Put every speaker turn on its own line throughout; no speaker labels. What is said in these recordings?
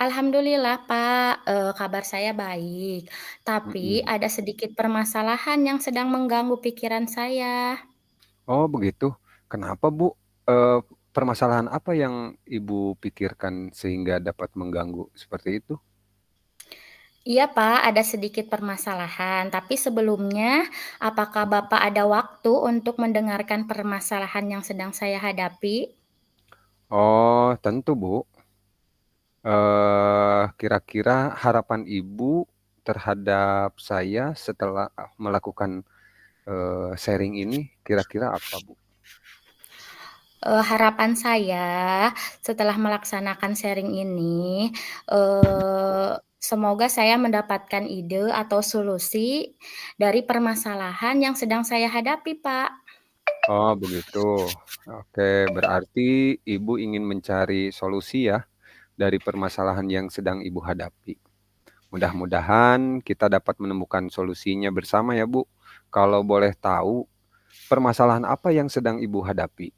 Alhamdulillah Pak, kabar saya baik, tapi
Mhm.
ada sedikit permasalahan yang sedang mengganggu pikiran saya.
Oh begitu. Kenapa Bu? Permasalahan apa yang Ibu pikirkan sehingga dapat mengganggu seperti itu?
Iya Pak, ada sedikit permasalahan, tapi sebelumnya, apakah Bapak ada waktu untuk mendengarkan permasalahan yang sedang saya hadapi?
Oh tentu Bu. Kira-kira harapan Ibu terhadap saya setelah melakukan, sharing ini kira-kira apa Bu?
Harapan saya setelah melaksanakan sharing ini, semoga saya mendapatkan ide atau solusi dari permasalahan yang sedang saya hadapi, Pak.
Oh begitu. Oke, berarti Ibu ingin mencari solusi ya dari permasalahan yang sedang Ibu hadapi. Mudah-mudahan kita dapat menemukan solusinya bersama ya, Bu. Kalau boleh tahu, permasalahan apa yang sedang Ibu hadapi?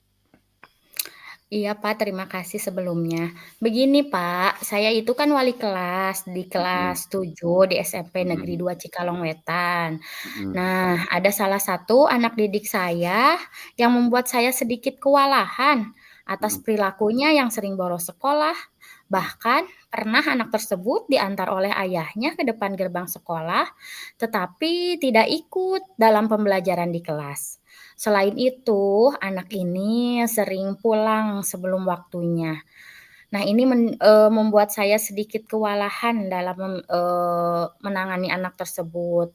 Iya Pak, terima kasih sebelumnya. Begini Pak, saya itu kan wali kelas di
Mhm,
kelas 7 di SMP Negeri
mhm,
2 Cikalongwetan.
mhm,
Nah, ada salah satu anak didik saya yang membuat saya sedikit kewalahan atas
mhm,
perilakunya yang sering bolos sekolah.
mhm.
Bahkan pernah anak tersebut diantar oleh ayahnya ke depan gerbang sekolah, tetapi tidak ikut dalam pembelajaran di kelas. Selain itu, anak ini sering pulang sebelum waktunya. Nah, ini membuat saya sedikit kewalahan dalam menangani anak tersebut.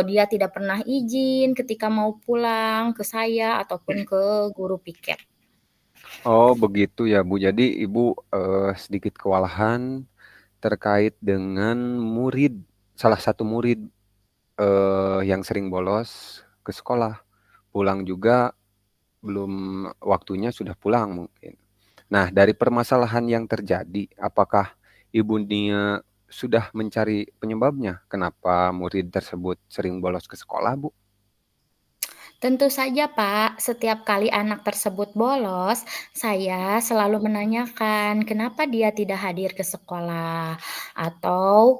Dia tidak pernah izin ketika mau pulang ke saya ataupun ke guru piket.
Oh, begitu ya, Bu. Jadi Ibu, sedikit kewalahan terkait dengan murid, salah satu murid, yang sering bolos ke sekolah. Pulang juga belum waktunya sudah pulang mungkin. Nah, dari permasalahan yang terjadi, apakah Ibu Nia sudah mencari penyebabnya? Kenapa murid tersebut sering bolos ke sekolah, Bu?
Tentu saja, Pak. Setiap kali anak tersebut bolos, saya selalu menanyakan kenapa dia tidak hadir ke sekolah atau,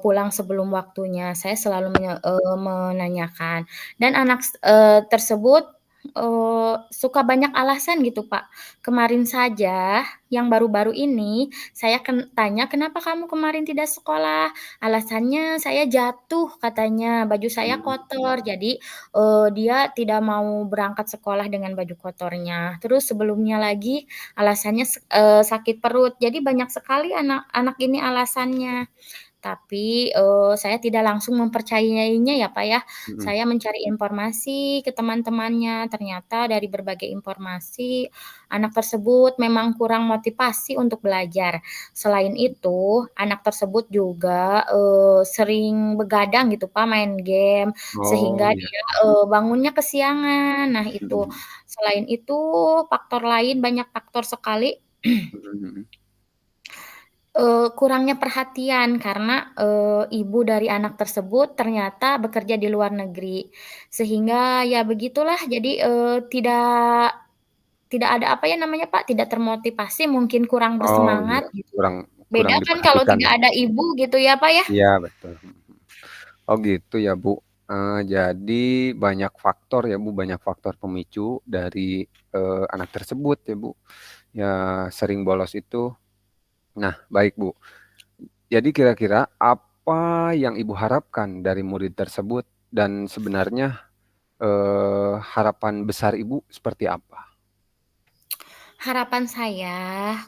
pulang sebelum waktunya. Saya selalu menanyakan dan anak tersebut, suka banyak alasan gitu, Pak. Kemarin saja yang baru-baru ini saya tanya, "Kenapa kamu kemarin tidak sekolah?" Alasannya, "Saya jatuh," katanya, "baju saya
Mmm,
kotor." Jadi dia tidak mau berangkat sekolah dengan baju kotornya. Terus sebelumnya lagi alasannya sakit perut. Jadi banyak sekali anak-anak ini alasannya. Tapi, saya tidak langsung mempercayainya ya, Pak, ya.
mhm.
Saya mencari informasi ke teman-temannya, ternyata dari berbagai informasi, anak tersebut memang kurang motivasi untuk belajar. Selain itu, anak tersebut juga, sering begadang gitu, Pak, main game,
Oh,
sehingga
iya.
dia, bangunnya kesiangan. Nah itu.
Mhm,
Selain itu, faktor lain, banyak faktor sekali.
mhm, mhm.
Kurangnya perhatian karena, ibu dari anak tersebut ternyata bekerja di luar negeri. Sehingga ya begitulah jadi, tidak ada apa ya namanya Pak, tidak termotivasi, mungkin kurang
Oh,
bersemangat
iya.
gitu.
Kurang kurang
Beda kan kalau
diperhatikan
tidak
ya?
ada ibu gitu ya Pak ya?
Iya, betul. Mhm. Oh, gitu ya, Bu. Jadi banyak faktor ya, Bu, banyak faktor pemicu dari, anak tersebut ya, Bu, ya sering bolos itu. Nah, baik, Bu. Jadi kira-kira apa yang Ibu harapkan dari murid tersebut dan sebenarnya, harapan besar Ibu seperti apa?
Harapan saya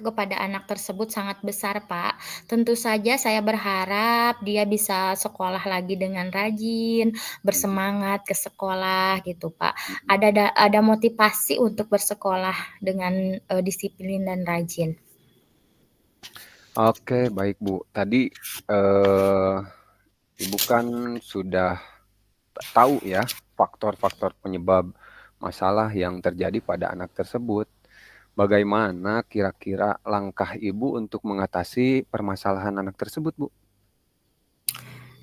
kepada anak tersebut sangat besar, Pak. Tentu saja saya berharap dia bisa sekolah lagi dengan rajin,
Mhm,
bersemangat ke sekolah gitu, Pak.
mhm.
Ada motivasi untuk bersekolah dengan, disiplin dan rajin.
Oke, baik, Bu. Tadi, eee, Ibu kan sudah tahu ya faktor-faktor penyebab masalah yang terjadi pada anak tersebut. Bagaimana kira-kira langkah Ibu untuk mengatasi permasalahan anak tersebut, Bu?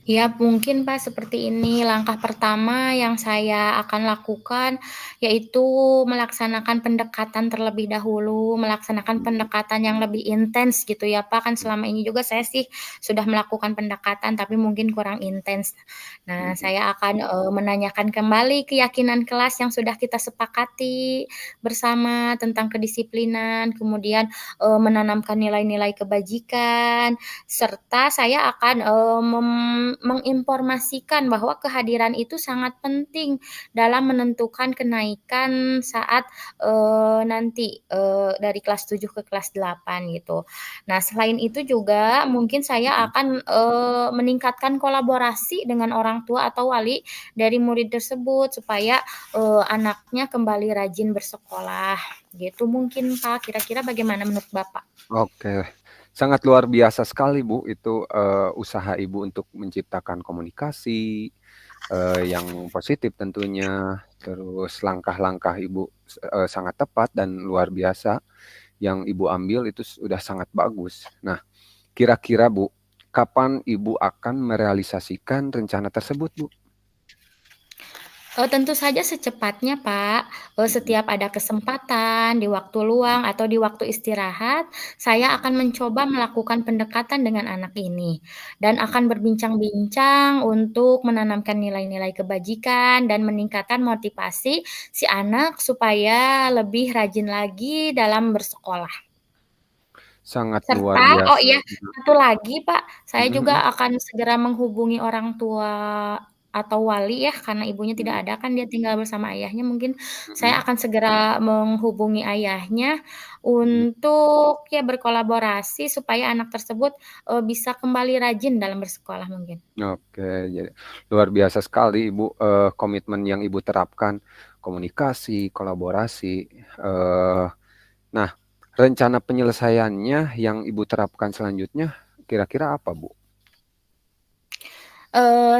Ya, mungkin Pak seperti ini. Langkah pertama yang saya akan lakukan yaitu melaksanakan pendekatan terlebih dahulu, melaksanakan
Mhm
pendekatan yang lebih intens gitu ya Pak. Kan selama ini juga saya sih sudah melakukan pendekatan tapi mungkin kurang intens. Nah,
mhm.
saya akan, menanyakan kembali keyakinan kelas yang sudah kita sepakati bersama tentang kedisiplinan, kemudian, menanamkan nilai-nilai kebajikan, serta saya akan, menginformasikan bahwa kehadiran itu sangat penting dalam menentukan kenaikan saat, nanti, dari kelas 7 ke kelas 8 gitu. Nah, selain itu juga mungkin saya
Mhm.
akan, meningkatkan kolaborasi dengan orang tua atau wali dari murid tersebut supaya, anaknya kembali rajin bersekolah, gitu mungkin, Pak. Kira-kira bagaimana menurut Bapak?
Oke, sangat luar biasa sekali Bu itu, usaha Ibu untuk menciptakan komunikasi, yang positif tentunya, terus langkah-langkah Ibu, sangat tepat dan luar biasa yang Ibu ambil itu sudah sangat bagus. Nah, kira-kira Bu, kapan Ibu akan merealisasikan rencana tersebut Bu?
Tentu saja secepatnya, Pak.
Mhm
Setiap ada kesempatan, di waktu luang atau di waktu istirahat, saya
mhm
akan mencoba melakukan pendekatan dengan anak ini, dan
mhm.
akan berbincang-bincang untuk menanamkan nilai-nilai kebajikan dan meningkatkan motivasi si anak supaya lebih rajin lagi dalam bersekolah.
Sangat luar
Serta oh
biasa.
iya,
Mhm
satu lagi Pak, saya
mhm
juga
mhm
akan segera menghubungi orang tua atau wali ya, karena ibunya tidak
mhm
ada kan dia tinggal bersama ayahnya, mungkin saya
mhm
akan segera menghubungi ayahnya
mhm.
untuk ya berkolaborasi supaya anak tersebut, bisa kembali rajin dalam bersekolah mungkin.
Oke, jadi luar biasa sekali Ibu, komitmen yang Ibu terapkan, komunikasi, kolaborasi, nah, rencana penyelesaiannya yang Ibu terapkan selanjutnya kira-kira apa, Bu?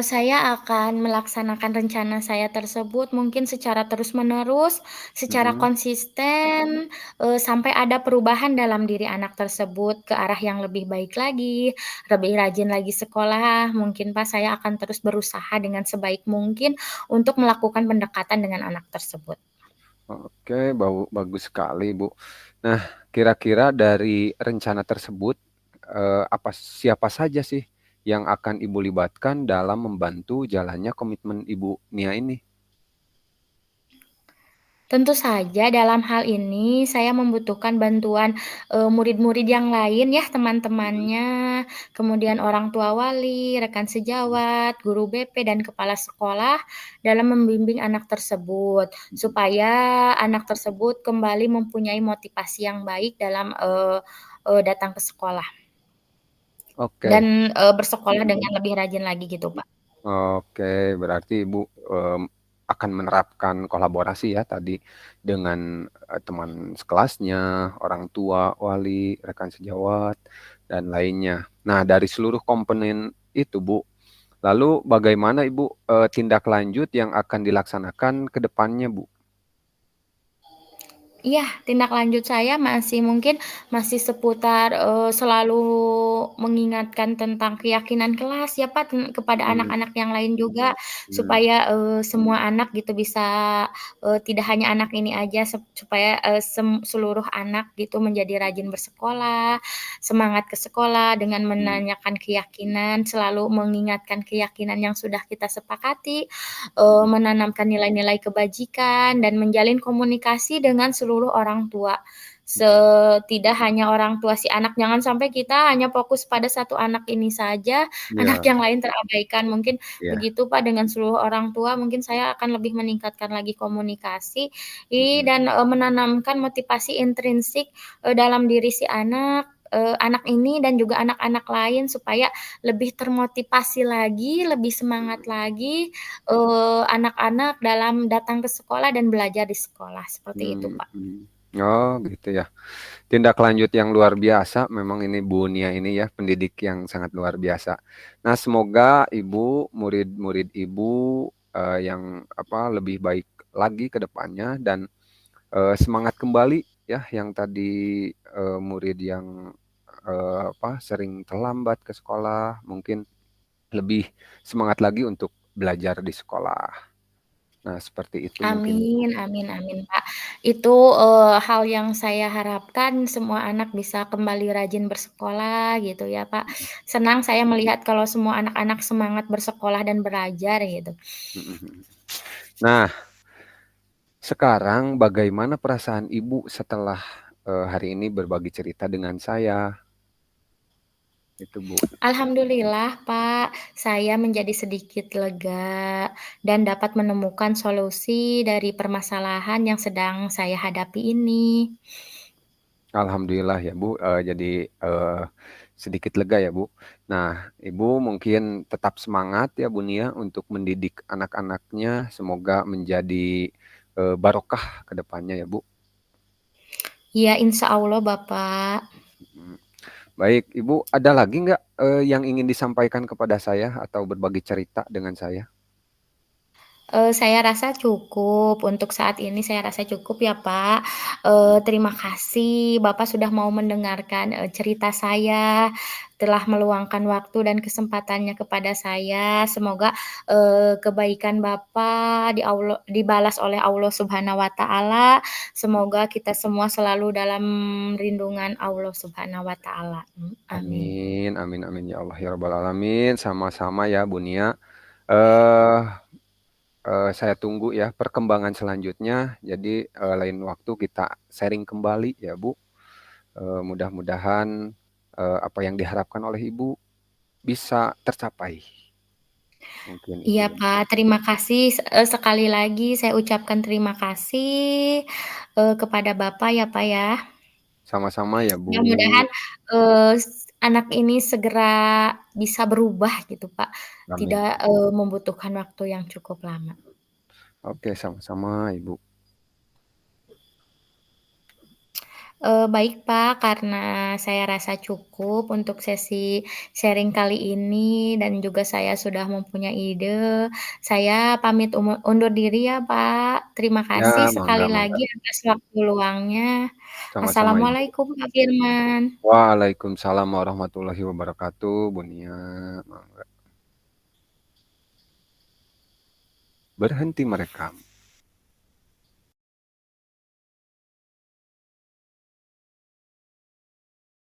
Saya akan melaksanakan rencana saya tersebut mungkin secara terus-menerus, secara
Mhm,
konsisten, sampai ada perubahan dalam diri anak tersebut ke arah yang lebih baik lagi, lebih rajin lagi sekolah, mungkin Pak, saya akan terus berusaha dengan sebaik mungkin untuk melakukan pendekatan dengan anak tersebut.
oke, bagus sekali, Bu. Nah, kira-kira dari rencana tersebut, siapa saja sih yang akan Ibu libatkan dalam membantu jalannya komitmen Ibu Nia ini?
Tentu saja dalam hal ini saya membutuhkan bantuan, murid-murid yang lain ya,
Mhm
teman-temannya, kemudian orang tua wali, rekan
mhm
sejawat, guru BP, dan kepala sekolah dalam membimbing anak tersebut,
mhm.
supaya anak tersebut kembali mempunyai motivasi yang baik dalam, datang ke sekolah dan,
Oke.
bersekolah dengan lebih rajin lagi gitu, Pak.
Oke, berarti Ibu, akan menerapkan kolaborasi ya tadi dengan, teman sekelasnya, orang tua, wali, rekan sejawat, dan lainnya. Nah, dari seluruh komponen itu, Bu, lalu bagaimana Ibu, tindak lanjut yang akan dilaksanakan ke depannya, Bu?
Iya, tindak lanjut saya masih mungkin masih seputar, selalu mengingatkan tentang keyakinan kelas ya, Pak, kepada
Mmm,
anak-anak yang lain juga,
mhm
supaya, semua anak gitu bisa, tidak hanya anak ini aja, supaya, seluruh anak gitu menjadi rajin bersekolah, semangat ke sekolah dengan
mhm
menanyakan keyakinan, selalu mengingatkan keyakinan yang sudah kita sepakati,
mhm
menanamkan nilai-nilai kebajikan dan menjalin komunikasi dengan seluruh orang tua.
mhm.
Tidak hanya orang tua si anak, jangan sampai kita hanya fokus pada satu anak ini saja, anak
Iya
yang lain terabaikan. Mungkin
iya,
begitu, Pak, dengan seluruh orang tua, mungkin saya akan lebih meningkatkan lagi komunikasi,
mhm
dan, menanamkan motivasi intrinsik, dalam diri si anak, anak ini dan juga anak-anak lain supaya lebih termotivasi lagi, lebih semangat
mhm
lagi, anak-anak dalam datang ke sekolah dan belajar di sekolah, seperti itu, Pak.
mhm. Oh, gitu ya. Tindak lanjut yang luar biasa memang ini Bu Nia ini ya, pendidik yang sangat luar biasa. Nah, semoga Ibu, murid-murid Ibu, yang lebih baik lagi ke depannya dan, semangat kembali ya yang tadi, murid yang, sering terlambat ke sekolah mungkin lebih semangat lagi untuk belajar di sekolah. Nah, seperti itu mungkin, Ibu.
Amin amin amin, Pak. Itu, hal yang saya harapkan semua anak bisa kembali rajin bersekolah gitu ya, Pak.
Mhm
Senang saya melihat kalau semua anak-anak semangat bersekolah dan belajar gitu.
mhm mhm. Nah, sekarang bagaimana perasaan Ibu setelah, hari ini berbagi cerita dengan saya? Itu, Bu.
Alhamdulillah, Pak, saya menjadi sedikit lega dan dapat menemukan solusi dari permasalahan yang sedang saya hadapi ini.
Alhamdulillah ya, Bu, jadi, sedikit lega ya, Bu. Nah, Ibu mungkin tetap semangat ya, Bu, Nia, untuk mendidik anak-anaknya, semoga menjadi, barokah ke depannya ya, Bu.
Ya, insya Allah, Bapak.
Mhm. Baik, Ibu ada lagi nggak, yang ingin disampaikan kepada saya atau berbagi cerita dengan saya?
Saya rasa cukup, untuk saat ini saya rasa cukup ya, Pak.
Mhm.
Terima kasih Bapak sudah mau mendengarkan, cerita saya, telah meluangkan waktu dan kesempatannya kepada saya. Semoga, kebaikan Bapak dibalas oleh Allah Subhanahu wa Ta'ala. Semoga kita semua selalu dalam lindungan Allah Subhanahu wa Ta'ala. Amin.
Amin amin amin ya Allah ya rabbal alamin, sama-sama ya, Bu Nia. Eee saya tunggu ya perkembangan selanjutnya. Jadi, lain waktu kita sharing kembali ya, Bu. Mudah-mudahan, apa yang diharapkan oleh Ibu bisa tercapai. Mungkin itu
Iya,
ya.
Pak, terima kasih, sekali lagi saya ucapkan terima kasih, kepada Bapak ya, Pak, ya.
Sama-sama ya, Bu.
Mudah-mudahan, anak ini segera bisa berubah gitu, Pak,
Amin.
tidak, membutuhkan waktu yang cukup lama.
Oke, sama-sama, Ibu.
Baik, Pak, karena saya rasa cukup untuk sesi sharing kali ini dan juga saya sudah mempunyai ide, saya pamit undur diri ya, Pak. Terima
Ya,
kasih sekali
mangga mangga.
lagi atas waktu luangnya.
Sama-sama, Ibu.
Assalamualaikum, Pak Firman.
Waalaikumsalam warahmatullahi wabarakatuh, Bu Nia. Mangga. Berhenti merekam.